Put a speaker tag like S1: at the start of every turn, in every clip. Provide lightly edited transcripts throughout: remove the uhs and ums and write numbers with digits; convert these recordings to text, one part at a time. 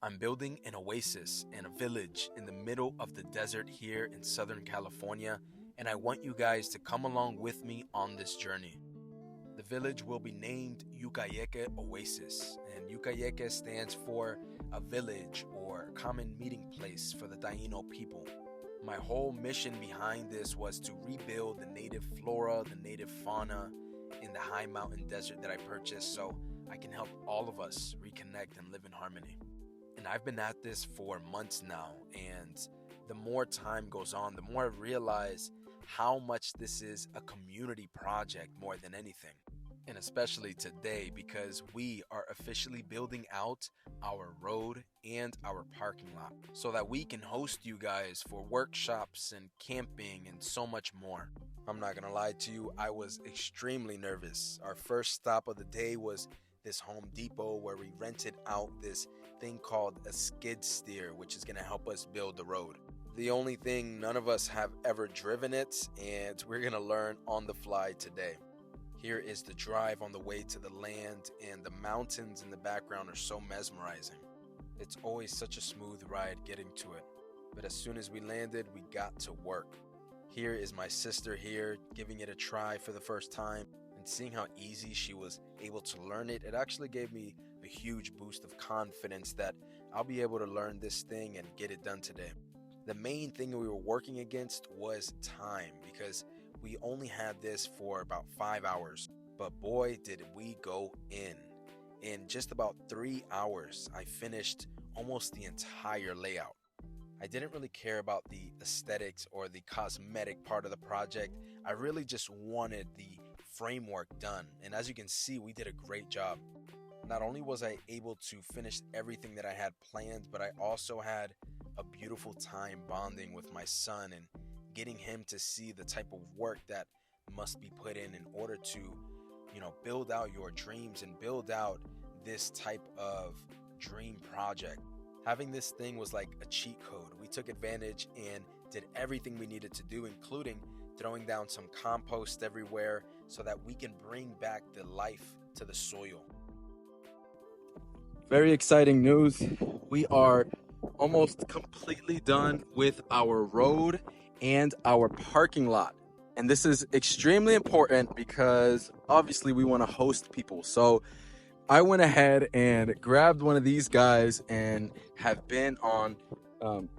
S1: I'm building an oasis and a village in the middle of the desert here in Southern California, and I want you guys to come along with me on this journey. The village will be named Yucayeke Oasis, and Yucayeke stands for a village or common meeting place for the Taino people. My whole mission behind this was to rebuild the native flora, the native fauna in the high mountain desert that I purchased so I can help all of us reconnect and live in harmony. And I've been at this for months now, and the more time goes on, the more I realize how much this is a community project more than anything. And especially today, because we are officially building out our road and our parking lot so that we can host you guys for workshops and camping and so much more. I'm not gonna lie to you, I was extremely nervous. Our first stop of the day was this Home Depot where we rented out this thing called a skid steer, which is gonna help us build the road. The only thing, none of us have ever driven it, and we're gonna learn on the fly today. Here is the drive on the way to the land, and the mountains in the background are so mesmerizing. It's always such a smooth ride getting to it, but as soon as we landed, we got to work. Here is my sister here, giving it a try for the first time, and seeing how easy she was able to learn it, it actually gave me a huge boost of confidence that I'll be able to learn this thing and get it done today. The main thing we were working against was time, because we only had this for about 5 hours, but boy did we go in. In just about 3 hours, I finished almost the entire layout. I didn't really care about the aesthetics or the cosmetic part of the project. I really just wanted the framework done, and as you can see, we did a great job. Not only was I able to finish everything that I had planned, but I also had a beautiful time bonding with my son and getting him to see the type of work that must be put in order to, build out your dreams and build out this type of dream project. Having this thing was like a cheat code. We took advantage and did everything we needed to do, including throwing down some compost everywhere so that we can bring back the life to the soil. Very exciting news. We are almost completely done with our road and our parking lot. And this is extremely important because obviously we want to host people. So I went ahead and grabbed one of these guys and have been on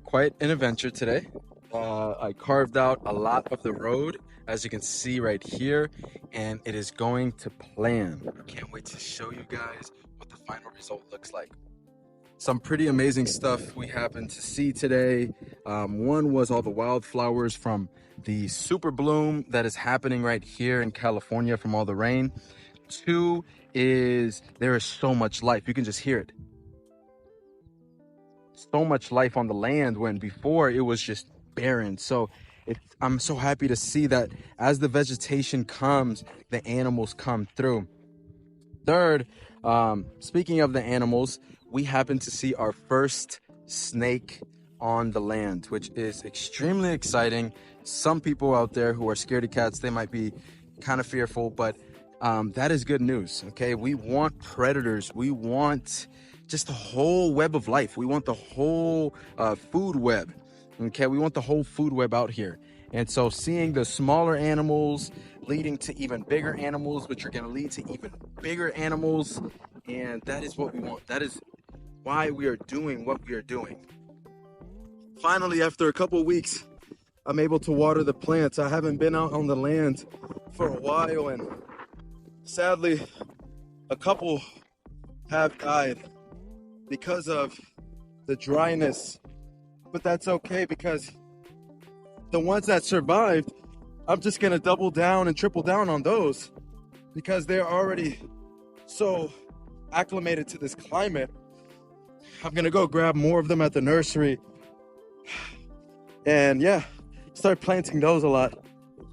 S1: quite an adventure today. I carved out a lot of the road, as you can see right here, and it is going to plan. I can't wait to show you guys what the final result looks like. Some pretty amazing stuff we happened to see today. One was all the wildflowers from the super bloom that is happening right here in California from all the rain. Two is there is so much life. You can just hear it. So much life on the land when before it was just barren. So I'm so happy to see that as the vegetation comes, the animals come through. Third, speaking of the animals, we happen to see our first snake on the land, which is extremely exciting. Some people out there who are scaredy cats, they might be kind of fearful, but that is good news. Okay, we want predators. We want just the whole web of life. We want the whole food web. Okay, we want the whole food web out here. And so seeing the smaller animals leading to even bigger animals, which are going to lead to even bigger animals, and that is what we want. That is why we are doing what we are doing. Finally, after a couple weeks, I'm able to water the plants. I haven't been out on the land for a while, and sadly, a couple have died because of the dryness. But that's okay, because the ones that survived, I'm just gonna double down and triple down on those because they're already so acclimated to this climate. I'm gonna go grab more of them at the nursery and start planting those a lot.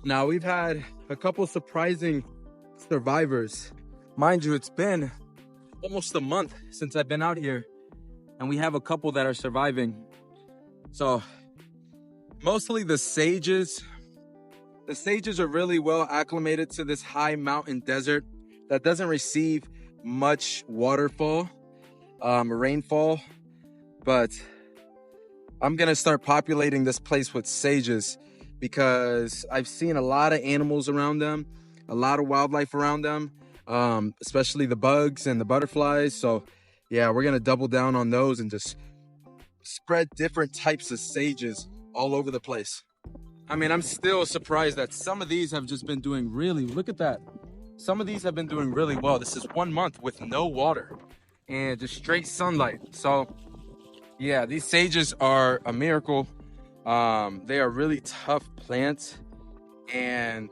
S1: Now, we've had a couple surprising survivors. Mind you, it's been almost a month since I've been out here, and we have a couple that are surviving. So mostly the sages are really well acclimated to this high mountain desert that doesn't receive much rainfall.
S2: but I'm gonna start populating this place with sages because I've seen a lot of animals around them, a lot of wildlife around them, especially the bugs and the butterflies. So yeah, we're gonna double down on those and just spread different types of sages all over the place. I mean, I'm still surprised that some of these have just been doing really, look at that. Some of these have been doing really well. This is 1 month with no water and just straight sunlight. So yeah, these sages are a miracle. They are really tough plants. And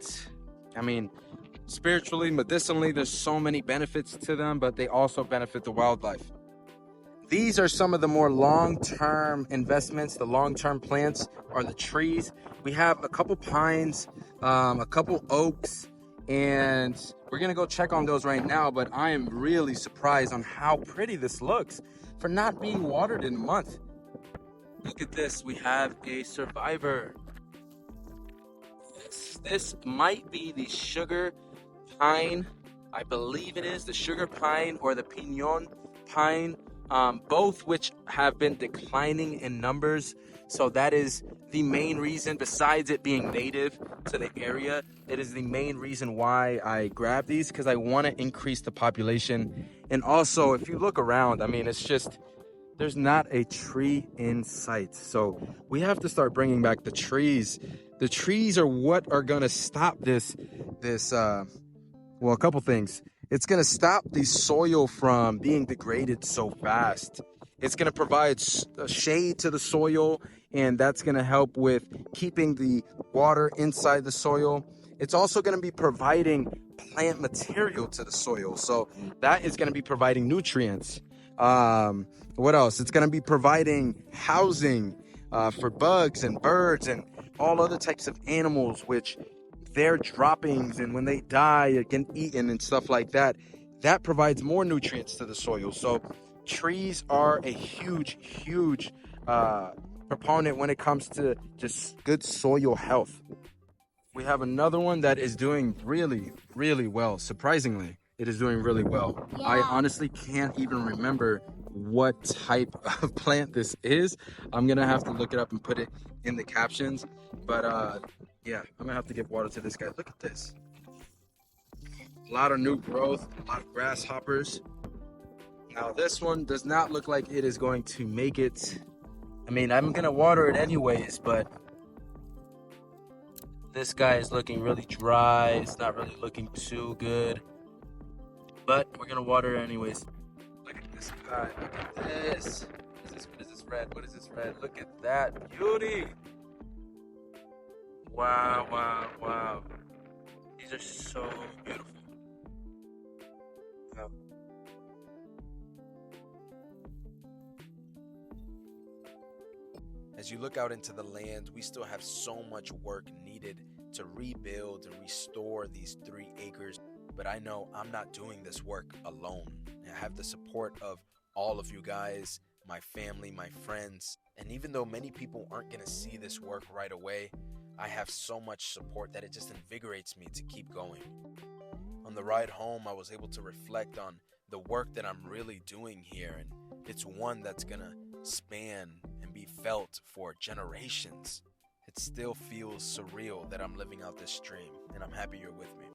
S2: I mean, spiritually, medicinally, there's so many benefits to them, but they also benefit the wildlife. These are some of the more long-term investments. The long-term plants are the trees. We have a couple pines, a couple oaks, and we're gonna go check on those right now, but I am really surprised on how pretty this looks for not being watered in a month. Look at this, we have a survivor. This might be the sugar pine. I believe it is the sugar pine or the pinon pine, both which have been declining in numbers. So that is the main reason, besides it being native to the area, it is the main reason why I grabbed these, because I want to increase the population. And also, if you look around, I mean, it's just, there's not a tree in sight. So we have to start bringing back the trees. The trees are what are going to stop well, a couple things. It's going to stop the soil from being degraded so fast. It's going to provide shade to the soil, and that's going to help with keeping the water inside the soil. It's also going to be providing plant material to the soil. So that is going to be providing nutrients. What else? It's going to be providing housing for bugs and birds and all other types of animals, which their droppings and when they die get eaten and stuff like that, that provides more nutrients to the soil. So trees are a huge proponent when it comes to just good soil health. We have another one that is doing really well. Surprisingly, it is doing really well. Yeah. I honestly can't even remember what type of plant this is. I'm gonna have to look it up and put it in the captions, but yeah, I'm gonna have to give water to this guy. Look at this. A lot of new growth, a lot of grasshoppers. Now this one does not look like it is going to make it. I mean, I'm gonna water it anyways, but this guy is looking really dry. It's not really looking too good, but we're gonna water it anyways. Look at this guy, look at this. What is this red? What is this red? Look at that beauty. Wow. These are so beautiful. Wow.
S1: As you look out into the land, we still have so much work needed to rebuild and restore these 3 acres. But I know I'm not doing this work alone. I have the support of all of you guys, my family, my friends. And even though many people aren't going to see this work right away, I have so much support that it just invigorates me to keep going. On the ride home, I was able to reflect on the work that I'm really doing here, and it's one that's gonna span and be felt for generations. It still feels surreal that I'm living out this dream, and I'm happy you're with me.